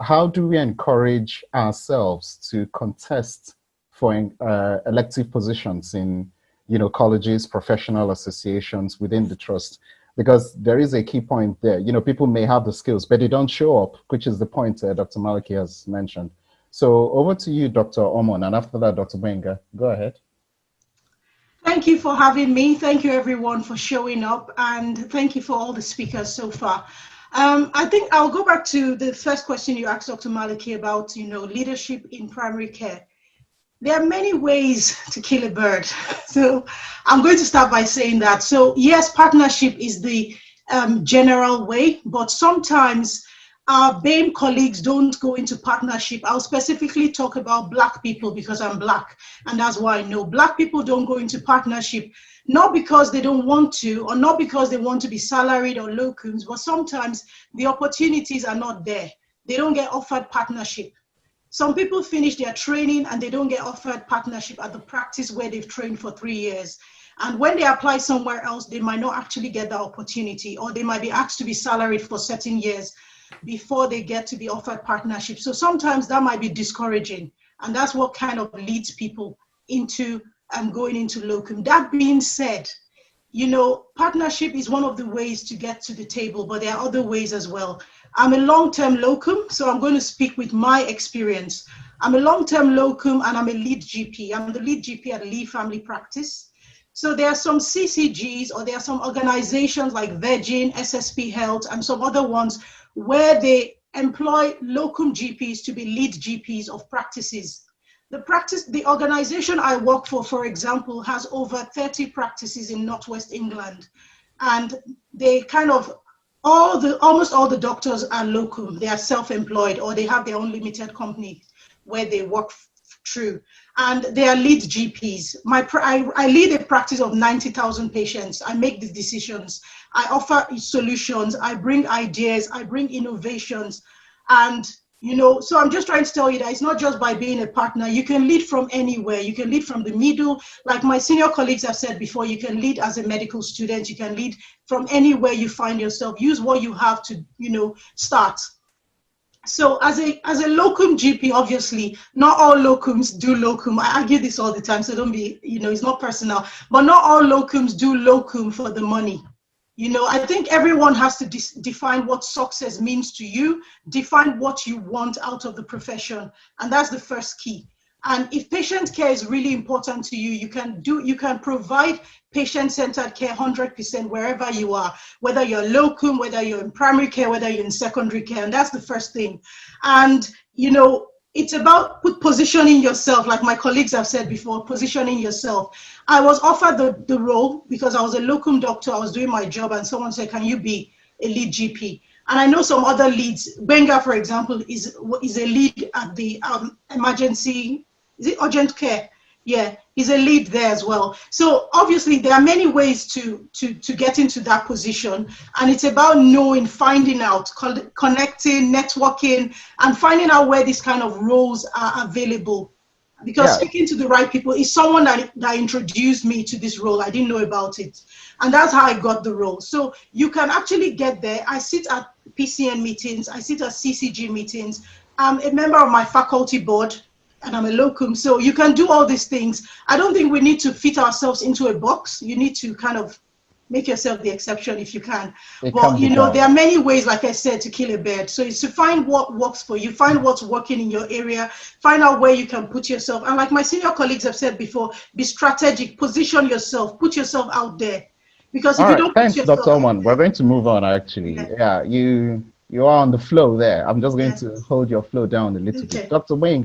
how do we encourage ourselves to contest for elective positions in, colleges, professional associations within the trust? Because there is a key point there. People may have the skills, but they don't show up, which is the point Dr. Maliki has mentioned. So over to you, Dr. Omon, and after that, Dr. Benga. Go ahead. Thank you for having me. Thank you, everyone, for showing up. And thank you for all the speakers so far. I think I'll go back to the first question you asked Dr. Maliki about, leadership in primary care. There are many ways to kill a bird. So I'm going to start by saying that. So yes, partnership is the general way, but sometimes our BAME colleagues don't go into partnership. I'll specifically talk about Black people because I'm Black, and that's why I know Black people don't go into partnership, not because they don't want to, or not because they want to be salaried or locums, but sometimes the opportunities are not there. They don't get offered partnership. Some people finish their training and they don't get offered partnership at the practice where they've trained for 3 years. And when they apply somewhere else, they might not actually get that opportunity, or they might be asked to be salaried for certain years before they get to be offered partnership. So sometimes that might be discouraging, and that's what kind of leads people into going into locum. That being said, partnership is one of the ways to get to the table, but there are other ways as well. I'm a long-term locum, so I'm going to speak with my experience. I'm a long-term locum and I'm a lead GP. I'm the lead GP at Lee Family Practice. So there are some CCGs, or there are some organizations like Virgin, SSP Health, and some other ones where they employ locum GPs to be lead GPs of practices. The organization I work for example, has over 30 practices in Northwest England, and they almost all the doctors are locum. They are self-employed, or they have their own limited company where they work through, and they are lead GPs. I lead a practice of 90,000 patients. I make the decisions. I offer solutions. I bring ideas. I bring innovations. And, so I'm just trying to tell you that it's not just by being a partner. You can lead from anywhere. You can lead from the middle. Like my senior colleagues have said before, you can lead as a medical student. You can lead from anywhere you find yourself. Use what you have to, start. So as a locum GP, obviously, not all locums do locum. I argue this all the time, so don't be, it's not personal. But not all locums do locum for the money. I think everyone has to define what success means to you, define what you want out of the profession, and that's the first key. And if patient care is really important to you, you can provide patient-centered care 100% wherever you are, whether you're locum, whether you're in primary care, whether you're in secondary care, and that's the first thing. And, it's about positioning yourself, like my colleagues have said before, positioning yourself. I was offered the role because I was a locum doctor, I was doing my job, and someone said, can you be a lead GP? And I know some other leads. Benga, for example, is a lead at the emergency, is it urgent care? Yeah, he's a lead there as well. So obviously there are many ways to get into that position, and it's about knowing, finding out, connecting, networking, and finding out where these kind of roles are available. Because speaking to the right people is someone that introduced me to this role. I didn't know about it, and that's how I got the role. So you can actually get there. I sit at PCN meetings, I sit at CCG meetings. I'm a member of my faculty board, and I'm a locum, so you can do all these things. I don't think we need to fit ourselves into a box. You need to kind of make yourself the exception if you can. But there are many ways, like I said, to kill a bird. So it's to find what works for you, find what's working in your area, find out where you can put yourself. And like my senior colleagues have said before, be strategic, position yourself, put yourself out there. Because if you don't thanks, Dr. Omon. We're going to move on, actually. Yeah, you are on the flow there. I'm just going to hold your flow down a little bit. Dr. Wayne.